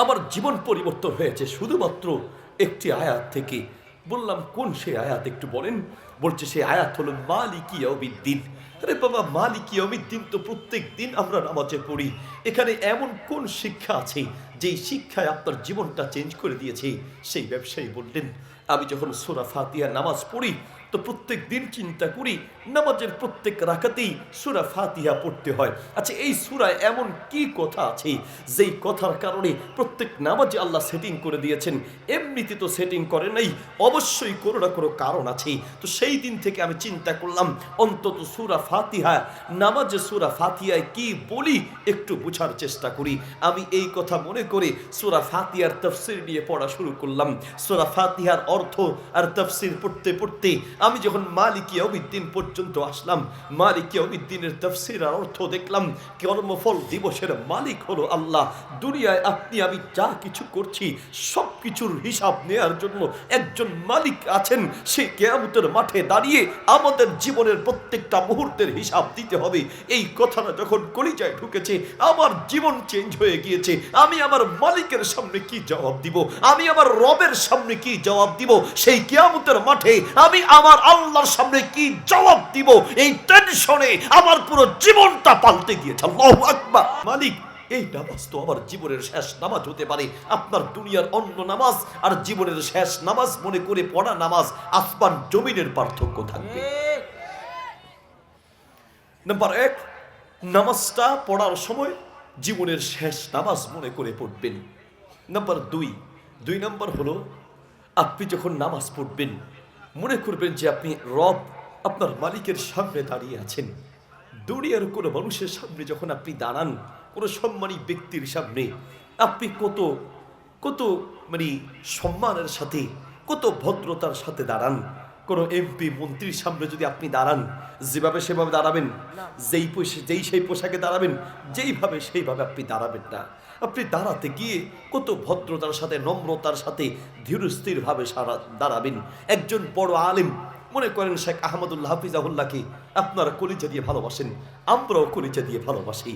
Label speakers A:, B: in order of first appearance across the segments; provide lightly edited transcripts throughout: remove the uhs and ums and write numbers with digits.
A: আমার জীবন পরিবর্তন হয়েছে শুধুমাত্র একটি আয়াত থেকে। বললাম কোন সেই আয়াত একটু বলেন। বলছে সেই আয়াত হলো মালিকি ইয়াউমিদ্দিন। আরে বাবা, মালিকি ইয়াউমিদ্দিন তো প্রত্যেক দিন আমরা নামাজে পড়ি। এখানে এমন কোন শিক্ষা আছে যেই শিক্ষায় আপনার জীবনটা চেঞ্জ করে দিয়েছে? সেই ব্যবসায়ী বললেন, আমি যখন সূরা ফাতিহা নামাজ পড়ি তো প্রত্যেক দিন চিন্তা করি নামাজের প্রত্যেক রাকাতেই সূরা ফাতিহা পড়তে হয়। আচ্ছা, এই সূরায় এমন কি কথা আছে যেই কথার কারণে প্রত্যেক নামাজে আল্লাহ সেটিং করে দিয়েছেন? এমনিতে তো সেটিং করে নাই, অবশ্যই কোনো না কোনো কারণ আছে। তো সেই দিন থেকে আমি চিন্তা করলাম অন্তত সূরা ফাতিহা, নামাজে সূরা ফাতিহায় কি বলি একটু বোঝার চেষ্টা করি। আমি এই কথা মনে করে সূরা ফাতিহার তাফসীর নিয়ে পড়া শুরু করলাম। সূরা ফাতিহার অর্থ আর তাফসীর পড়তে পড়তে আমি যখন মালিকি ইয়াউমিদ্দিন পর্যন্ত আসলাম, মালিকি ইয়াউমিদ্দিনের তাফসীর আর অর্থ দেখলাম কর্মফল দিবসের মালিক হলো আল্লাহ। দুনিয়ায় আপনি আমি যা কিছু করছি সব কিছুর হিসাব নেওয়ার জন্য একজন মালিক আছেন। সেই কিয়ামতের মাঠে দাঁড়িয়ে আমাদের জীবনের প্রত্যেকটা মুহূর্তের হিসাব দিতে হবে। এই কথাটা যখন কলিজায় ঢুকেছে আমার জীবন চেঞ্জ হয়ে গিয়েছে। আমি আমার মালিকের সামনে কি জবাব দিব? আমি আমার রবের সামনে কি জবাব দিব? সেই কিয়ামতের মাঠে আমি আমার আল্লাহর সামনে কি জবাব দিব? এই টেনশনে আমার পুরো জীবনটা পাল্টে গিয়েছে। আল্লাহু আকবার। মালিক, এই নামাজ তো আমার জীবনের শেষ নামাজ হতে পারে। আপনার দুনিয়ার অন্য নামাজ আর জীবনের শেষ নামাজ মনে করে পড়া নামাজ আসমান জমিনের পার্থক্য থাকবে। নাম্বার 1, নামাজটা পড়ার সময় জীবনের শেষ নামাজ মনে করে পড়বেন। নাম্বার 2 নম্বর হলো আপনি যখন নামাজ পড়বেন মনে করবেন যে আপনি রব, আপনার মালিকের সামনে দাঁড়িয়ে আছেন। দুনিয়ার কোনো মানুষের সামনে যখন আপনি দাঁড়ান, কোনো সম্মানী ব্যক্তির সামনে, আপনি কত কত সম্মানের সাথে, কত ভদ্রতার সাথে দাঁড়ান। কোনো এমপি মন্ত্রীর সামনে যদি আপনি দাঁড়ান, যেভাবে সেভাবে দাঁড়াবেন, যেই সেই পোশাকে দাঁড়াবেন, যেইভাবে সেইভাবে আপনি দাঁড়াবেন না। আপনি দাঁড়াতে গিয়ে কত ভদ্রতার সাথে, নম্রতার সাথে, ধীরস্থিরভাবে দাঁড়াবেন। একজন বড় আলেম, মনে করেন শেখ আহমদুল্লাহ হাফিজাহুল্লাহকে আপনারা কলিজা দিয়ে ভালোবাসেন, আমরাও কলিজা দিয়ে ভালোবাসি।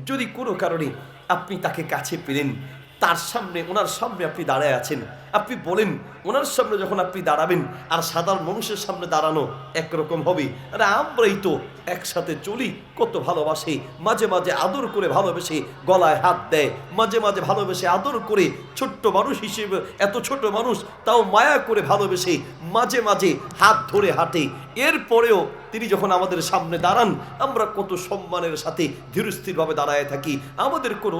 A: যদি কোনো কারণে আপনি তাকে কাছে পেলেন, তার সামনে, ওনার সামনে আপনি দাঁড়ায় আছেন, আপনি বলেন ওনার সামনে যখন আপনি দাঁড়াবেন আর সাধারণ মানুষের সামনে দাঁড়ানো একরকম হবে। আরে আমরাই তো একসাথে চলি, কত ভালোবাসে, মাঝে মাঝে আদর করে ভালোবেসে গলায় হাত দেয়, মাঝে মাঝে ভালোবেসে আদর করে, ছোট্ট মানুষ হিসেবে, এত ছোট মানুষ তাও মায়া করে ভালোবেসে মাঝে মাঝে হাত ধরে হাঁটে। এরপরেও তিনি যখন আমাদের সামনে দাঁড়ান আমরা কত সম্মানের সাথে ধীরস্থিরভাবে দাঁড়ায় থাকি। আমাদের কোনো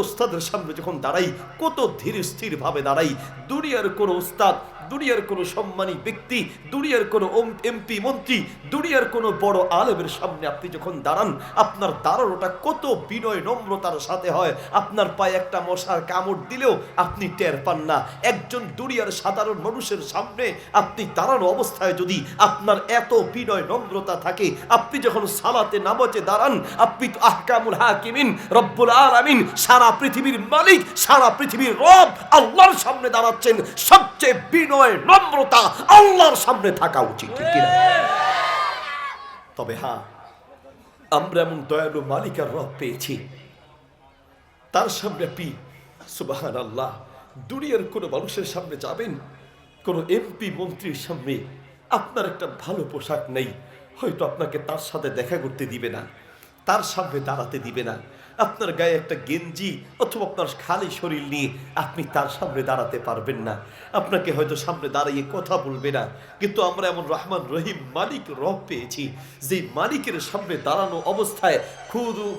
A: ওস্তাদের সামনে যখন দাঁড়াই কত ধীরস্থিরভাবে দাঁড়াই। দুনিয়ার কোনো ওস্তাদ, দুনিয়ার কোনো সম্মানী ব্যক্তি, দুনিয়ার কোনো এমপি মন্ত্রী, দুনিয়ার কোনো বড় আলেমের সামনে আপনি যখন দাঁড়ান আপনার দাঁড়ানোটা কত বিনয় নম্রতার সাথে হয়। আপনার পায়ে একটা মশার কামড় দিলেও আপনি টের পান না। একজন দুনিয়ার সাধারণ মানুষের সামনে আপনি দাঁড়ানো অবস্থায় যদি আপনার এত বিনয় নম্রতা থাকে, আপনি যখন সালাতে নামাজে দাঁড়ান আপনি তো আহকামুল হাকিমিন রব্বুল আলামিন, সারা পৃথিবীর মালিক, সারা পৃথিবীর রব আল্লাহর সামনে দাঁড়াচ্ছেন। সবচেয়ে বিনয় নম্রতা আল্লাহর সামনে থাকা উচিত, ঠিক কিনা? তবে হ্যাঁ, আমরা এমন দয়ালু মালিকের রব পেয়েছি, তার সামনে আপনি সুবহানাল্লাহ দুনিয়ার কোনো মানুষের সামনে যাবেন, কোনো এমপি মন্ত্রীর সামনে আপনার একটা ভালো পোশাক নেই, হয়তো আপনাকে তার সাথে দেখা করতে দিবে না, তার সামনে দাঁড়াতে দিবে না। আপনার গায়ে একটা গেঞ্জি অথবা আপনার খালি শরীর নিয়ে আপনি তার সামনে দাঁড়াতে পারবেন না, আপনাকে হয়তো সামনে দাঁড়িয়ে কথা বলবে না। কিন্তু আমরা এমন রহমান রহিম মালিক রব পেয়েছি যে মালিকের সামনে দাঁড়ানো অবস্থায়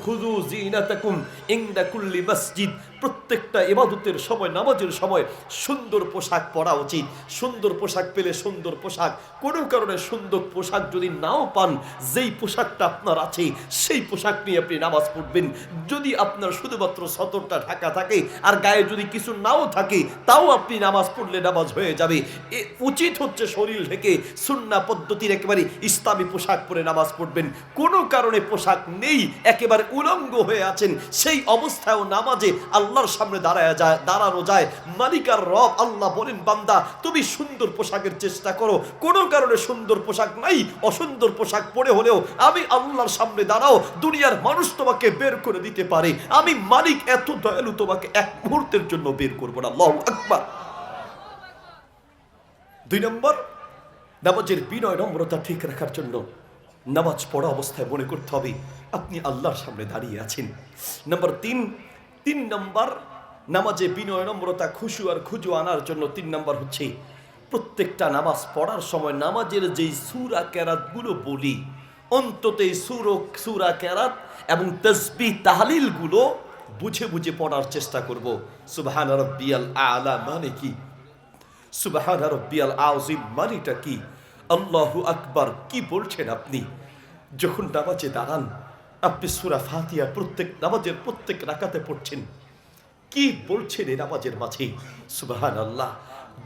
A: খুযু যিনাতাকুম ইনদা কুল্লি মসজিদ, প্রত্যেকটা ইবাদতের সময়, নামাজের সময় সুন্দর পোশাক পরা উচিত। সুন্দর পোশাক পেলে সুন্দর পোশাক, কোনো কারণে সুন্দর পোশাক যদি নাও পান, যেই পোশাকটা আপনার আছে সেই পোশাক নিয়ে আপনি নামাজ পড়বেন। যদি আপনার শুধুমাত্র সতরটা ঢাকা থাকে আর গায়ে যদি কিছু নাও থাকে তাও আপনি নামাজ পড়লে নামাজ হয়ে যাবে। উচিত হচ্ছে শরীর ঢেকে সুন্নাহ পদ্ধতির একেবারে ইসলামী পোশাক পরে নামাজ পড়বেন। কোনো কারণে পোশাক নেই, একেবারে উলঙ্গ হয়ে আছেন, সেই অবস্থায়ও নামাজে আল্লাহর সামনে দাঁড়ানো যায়। মালিকার রব আল্লাহ বলেন, বান্দা তুমি সুন্দর পোশাকের চেষ্টা করো, কোনো কারণে সুন্দর পোশাক নাই, অসুন্দর পোশাক পরে হলেও আমি আল্লাহর সামনে দাঁড়াও, দুনিয়ার মানুষ তোমাকে বের করে দিতে পারে, আমি মালিক এত দয়ালু, তোমাকে এক মুহূর্তের জন্য বের করবো না। আল্লাহু আকবার। 2 নম্বর, নামাজের বিনয় নম্রতা ঠিক রাখার জন্য নামাজ পড়া অবস্থায় মনে করতে হবে আপনি আল্লাহর সামনে দাঁড়িয়ে আছেন। নাম্বার 3 নম্বর, নামাজে বিনয় নম্রতা খুশু আর খুজু আনার জন্য 3 নম্বর হচ্ছে প্রত্যেকটা নামাজ পড়ার সময় নামাজের যেই সূরা কেরাতগুলো বলি, অন্তত এই সূরা কেরাত এবং তাসবিহ তাহলিলগুলো বুঝে বুঝে পড়ার চেষ্টা করব। সুবহান রাব্বিয়াল আলা মানে কি? সুবহান রাব্বিয়াল আযীম মানেটা কি? আল্লাহু আকবার কি বলছেন আপনি? যখন নামাজে দাঁড়ান আপনি সূরা ফাতিহা নামাজের প্রত্যেক রাকাতে পড়ছেন, কি বলছেন এই নামাজের মাঝে? সুবহানাল্লাহ।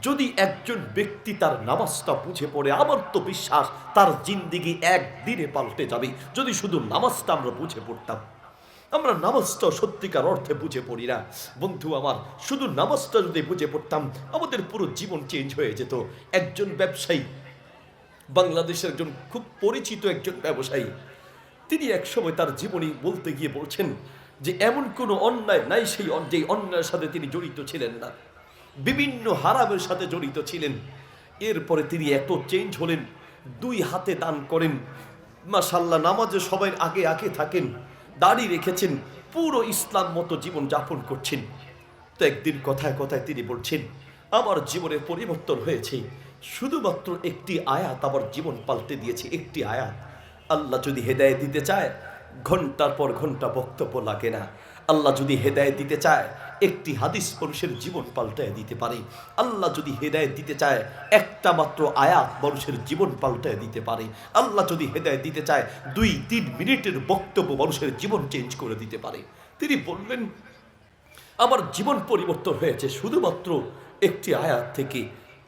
A: যদি একজন ব্যক্তি তার নামাজটা বুঝে পড়ে, আমার তো বিশ্বাস তার জিন্দেগি একদিনে পাল্টে যাবে। যদি শুধু নামাজটা আমরা বুঝে পড়তাম। আমরা নামাজটা সত্যিকার অর্থে বুঝে পড়ি না বন্ধু আমার। শুধু নামাজটা যদি বুঝে পড়তাম আমাদের পুরো জীবন চেঞ্জ হয়ে যেত। একজন ব্যবসায়ী, বাংলাদেশের একজন খুব পরিচিত একজন ব্যবসায়ী, তিনি একসময় তার জীবনী বলতে গিয়ে বলছেন যে এমন কোনো অন্যায় নাই যে অন্যায়ের সাথে তিনি জড়িত ছিলেন না, বিভিন্ন হারামের সাথে জড়িত ছিলেন। এরপরে তিনি এত চেঞ্জ হলেন, 2 হাতে দান করেন, মাশাআল্লাহ, নামাজে সবাই আগে আগে থাকেন, দাড়ি রেখেছেন, পুরো ইসলাম মতো জীবন যাপন করছেন। তো একদিন কথায় কথায় তিনি বলছেন আমার জীবনের পরিবর্তন হয়েছে, শুধুমাত্র একটি আয়াত আমার জীবন পাল্টে দিয়েছে, একটি আয়াত। আল্লাহ যদি হেদায়েত দিতে চায় ঘন্টার পর ঘন্টা বক্তব্য লাগে না। আল্লাহ যদি হেদায়েত দিতে চায় একটি হাদিস মানুষের জীবন পাল্টায় দিতে পারে। আল্লাহ যদি হেদায়েত দিতে চায় একটা মাত্র আয়াত মানুষের জীবন পাল্টায় দিতে পারে। আল্লাহ যদি হেদায়েত দিতে চায় 2-3 মিনিটের বক্তব্য মানুষের জীবন চেঞ্জ করে দিতে পারে। তিনি বললেন আমার জীবন পরিবর্তন হয়েছে শুধুমাত্র একটি আয়াত থেকে।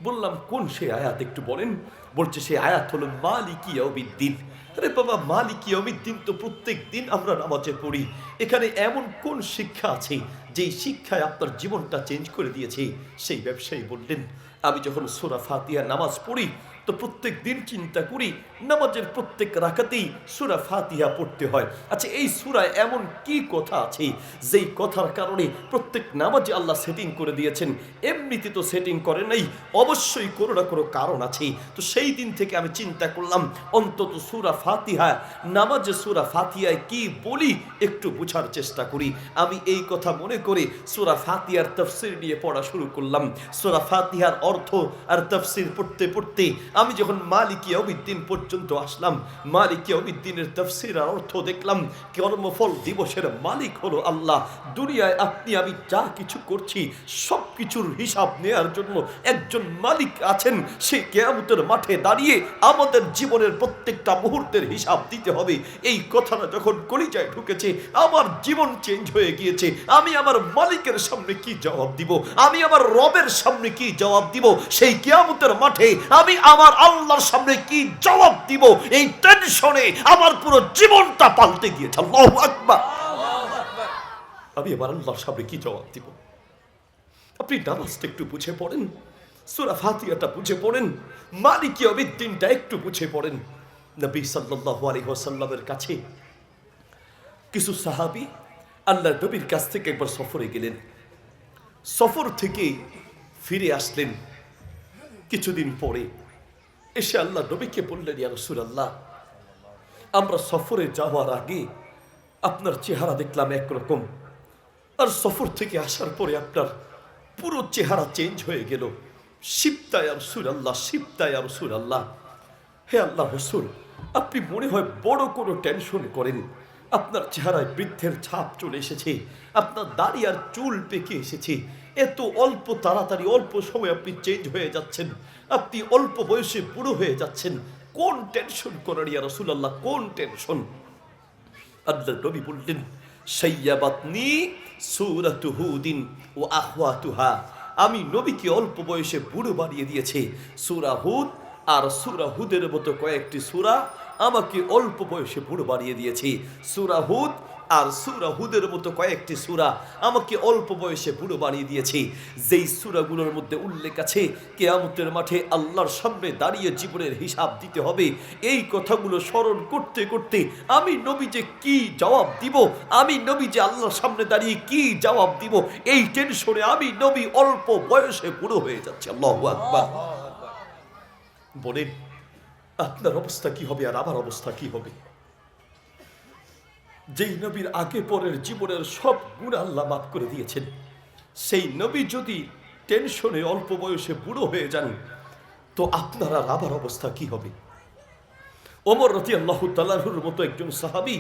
A: বললাম কোন সেই আয়াত একটু বলেন? বলছে সেই আয়াত হলো মালিকি ইয়াউমিদ্দিন। আরে বাবা, মালিকি ইয়াউমিদ্দিন তো প্রত্যেক দিন আমরা নামাজে পড়ি, এখানে এমন কোন শিক্ষা আছে যেই শিক্ষায় আপনার জীবনটা চেঞ্জ করে দিয়েছে? সেই ব্যবসায়ী বললেন আমি যখন সূরা ফাতিহা নামাজ পড়ি তো প্রত্যেক দিন চিন্তা করি নামাজের প্রত্যেক রাকাতেই সূরা ফাতিহা পড়তে হয়। আচ্ছা, এই সূরায় এমন কি কথা আছে যেই কথার কারণে প্রত্যেক নামাজে আল্লাহ সেটিং করে দিয়েছেন? এমনিতে তো সেটিং করে নাই, অবশ্যই কোনো না কোনো কারণ আছে। তো সেই দিন থেকে আমি চিন্তা করলাম অন্তত সূরা ফাতিহা, নামাজে সূরা ফাতিহায় কি বলি একটু বোঝার চেষ্টা করি। আমি এই কথা মনে করে সূরা ফাতিহার তাফসীর নিয়ে পড়া শুরু করলাম। সূরা ফাতিহার অর্থ আর তাফসীর পড়তে পড়তে আমি যখন মালিকি ইয়াউমিদ্দিন পর্যন্ত আসলাম, মালিকি ইয়াউমিদ্দিনের তাফসীর আর অর্থ দেখলাম কর্মফল দিবসের মালিক হলো আল্লাহ। দুনিয়ায় আপনি আমি যা কিছু করছি সব কিছুর হিসাব নেওয়ার জন্য একজন মালিক আছেন। সেই কিয়ামতের মাঠে দাঁড়িয়ে আমাদের জীবনের প্রত্যেকটা মুহূর্তের হিসাব দিতে হবে। এই কথাটা যখন কলিজায় ঢুকেছে আমার জীবন চেঞ্জ হয়ে গিয়েছে। আমি আমার মালিকের সামনে কি জবাব দিব? আমি আমার রবের সামনে কি জবাব দিব? সেই কিয়ামতের মাঠে আমি আমার আল্লাহর সামনে কি জবাব দিব? এই টেনশনে আমার পুরো জীবনটা পাল্টে গিয়েছে। আল্লাহু আকবার। আমি আমার আল্লাহর সামনে কি জবাব দিব? আপনি নামাজটা একটু বুঝে পড়েন, সূরা ফাতিহাটা বুঝে পড়েন, মালিকি ইয়াউমিদ্দিনটা একটু বুঝে পড়েন। নবী সাল্লাল্লাহু আলাইহি ওয়াসাল্লামের কাছে কিছু সাহাবী আল্লাহর নবীর কাছ থেকে একবার সফরে গেলেন। সফর থেকে ফিরে আসলেন কিছুদিন পরে, এসে আল্লাহ নবীকে বললেন ইয়া রাসূলুল্লাহ, আমরা সফরে যাওয়ার আগে আপনার চেহারা দেখলাম একরকম, আর সফর থেকে আসার পরে আপনার পুরো চেহারা চেঞ্জ হয়ে গেল। শিবতা ইয়া রাসূলুল্লাহ, শিবতা ইয়া রাসূলুল্লাহ। হে আল্লাহ রাসূল, আপনি মনে হয় বড় কোনো টেনশন করেন, আপনার চেহারায় বৃদ্ধের ছাপ চলে এসেছে, আপনার দাড়ি আর চুল পেকে এসেছে, এত অল্প তাড়াতাড়ি অল্প সময় আপনি চেঞ্জ হয়ে যাচ্ছেন, আপনি অল্প বয়সে বুড়ো হয়ে যাচ্ছেন, কোন টেনশন করেন ইয়া রাসূলুল্লাহ, কোন টেনশন? আল্লাহর নবী বললেন শাইয়াবাতনি সূরাতু হুদিন ওয়া আখওয়াতুহা, আমি নবীকে অল্প বয়সে বুড়ো বানিয়ে দিয়েছে। সূরা হুদ আর সূরা হুদের মতো কয়েকটি সূরা আমাকে অল্প বয়সে বুড়ো বানিয়ে দিয়েছে। সূরা হুদ আর সূরা হুদের মতো কয়েকটি সূরা আমাকে অল্প বয়সে বুড়ো বানিয়ে দিয়েছে, যেই সূরাগুলোর মধ্যে উল্লেখ আছে কিয়ামতের মাঠে আল্লাহর সামনে দাঁড়িয়ে জীবনের হিসাব দিতে হবে। এই কথাগুলো স্মরণ করতে করতে আমি নবী যে কি জবাব দিব, আমি নবী যে আল্লাহর সামনে দাঁড়িয়ে কি জবাব দিব, এই টেনশনে আমি নবী অল্প বয়সে বুড়ো হয়ে যাচ্ছে। আল্লাহু আকবার। বলেন আপনার অবস্থা কি হবে আর আমার অবস্থা কি হবে? যেই নবীর আগে পরের জীবনের সব গুনাহ আল্লাহ মাফ করে দিয়েছেন, সেই নবী যদি টেনশনে অল্প বয়সে বুড়ো হয়ে যান, তো আপনার আর আমার অবস্থা কি হবে? ওমর রাদিয়াল্লাহু তাআলা আনহুর মতো একজন সাহাবী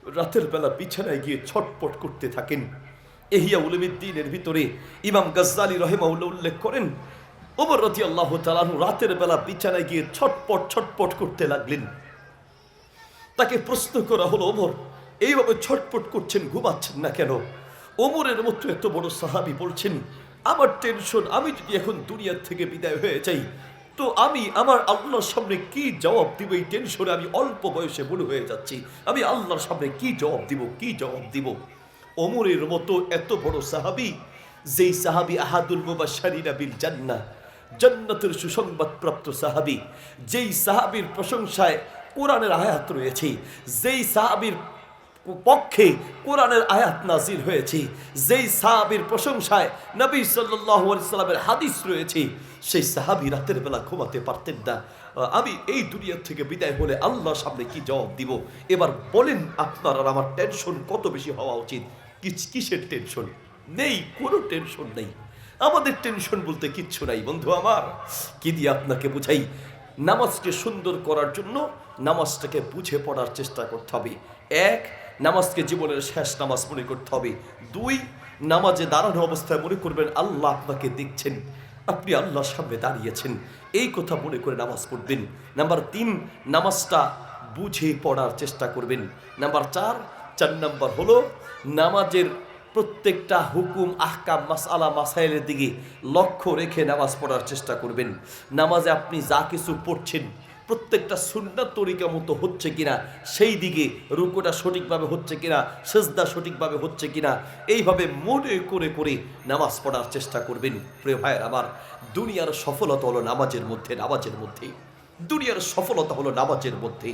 A: রাতের বেলা বিছানায় গিয়ে ছটপট করতে থাকেন। ইহইয়া উলুমিদ্দিনের ভিতরে ইমাম গাজ্জালী রাহিমাহুল্লাহ উল্লেখ করেন, ওমর রাদিয়াল্লাহু তাআলা আনহু রাতের বেলা বিছানায় গিয়ে ছটপট করতে লাগলেন। তাকে প্রশ্ন করা হলো, ওমর এইভাবে ছটপট করছেন, ঘুমাচ্ছেন না কেন? ওমরের মতো এত বড় সাহাবী বলছেন, আমার টেনশন, আমি যদি এখন দুনিয়ার থেকে বিদায় হয়ে যাই তো আমি আমার আল্লাহর সামনে কি জবাব দিব? এই টেনশনে আমি অল্প বয়সে বুড়ো হয়ে যাচ্ছি, আমি আল্লাহর সামনে কি জবাব দিব? ওমরের মতো এত বড় সাহাবী, যেই সাহাবী আহাদুল মুবাশশিরিনা বিল জান্নাহ, জান্নাতের সুসংবাদ প্রাপ্ত সাহাবী, যেই সাহাবীর প্রশংসায় কোরআনের আয়াত রয়েছে, যেই সাহাবীর পক্ষে কোরআনের আয়াত নাজিল হয়েছে, যেই সাহাবীর প্রশংসায় নবী সাল্লাল্লাহু আলাইহি সাল্লামের হাদিস রয়েছে, সেই সাহাবী রাতের বেলা ঘুমাতে পারতেন না। আমি এই দুনিয়া থেকে বিদায় হলে আল্লাহর সামনে কি জবাব দিব? এবার বলেন আপনার আর আমার টেনশন কত বেশি হওয়া উচিত? কিসের টেনশন? নেই, কোনো টেনশন নেই। আমাদের টেনশন বলতে কিচ্ছু নাই বন্ধু আমার। কি দিয়ে আপনাকে বুঝাই? নামাজকে সুন্দর করার জন্য নামাজটাকে বুঝে পড়ার চেষ্টা করতে হবে। এক, নামাজকে জীবনের শেষ নামাজ মনে করতে হবে। দুই, নামাজে দাঁড়ানো অবস্থায় মনে করবেন আল্লাহ আপনাকে দেখছেন, আপনি আল্লাহর সামনে দাঁড়িয়েছেন, এই কথা মনে করে নামাজ পড়বেন। নাম্বার তিন, নামাজটা বুঝে পড়ার চেষ্টা করবেন। নাম্বার চার নাম্বার হলো নামাজের প্রত্যেকটা হুকুম, আহকাম, মাসআলা, মাসাইলের দিকে লক্ষ্য রেখে নামাজ পড়ার চেষ্টা করবেন। নামাজে আপনি যা কিছু পড়ছেন প্রত্যেকটা সুন্নাত তরিকা মতো হচ্ছে কিনা, সেই দিকে রুকুটা সঠিকভাবে হচ্ছে কিনা, সিজদা সঠিকভাবে হচ্ছে কিনা, এইভাবে মনে করে নামাজ পড়ার চেষ্টা করবেন। প্রিয় ভাইয়ের আমার, দুনিয়ার সফলতা হলো নামাজের মধ্যে। দুনিয়ার সফলতা হলো নামাজের মধ্যে।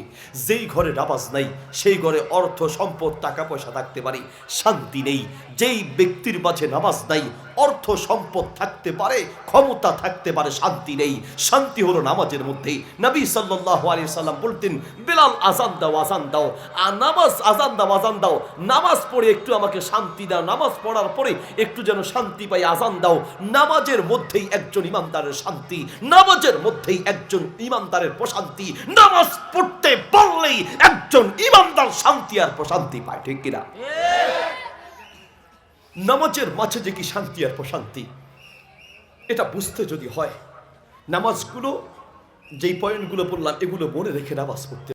A: যেই ঘরে নামাজ নাই সেই ঘরে অর্থ সম্পদ টাকা পয়সা থাকতে পারে, শান্তি নেই। যেই ব্যক্তির মাঝে নামাজ নাই, অর্থ সম্পদ থাকতে পারে, ক্ষমতা থাকতে পারে, শান্তি নেই। শান্তি হলো নামাজের মধ্যে। নবী সাল্লাল্লাহু আলাইহি সাল্লাম বলতেন, বেলাল আজান দাও, নামাজ আজান দাও, নামাজ পড়ে একটু আমাকে শান্তি দাও, নামাজ পড়ার পরে একটু যেন শান্তি পাই, আজান দাও। নামাজের মধ্যেই একজন ইমানদারের শান্তি, নামাজের মধ্যেই একজন ইমানদারের প্রশান্তি। নামাজ পড়তে পারলেই একজন ইমানদার শান্তি আর প্রশান্তি পায়, ঠিক কিনা? নামাজের মাঝে যে কি শান্তি আর প্রশান্তি, এটা বুঝতে যদি হয়, নামাজগুলো যেই পয়েন্টগুলো বললাম এগুলো মনে রেখে নামাজ পড়তে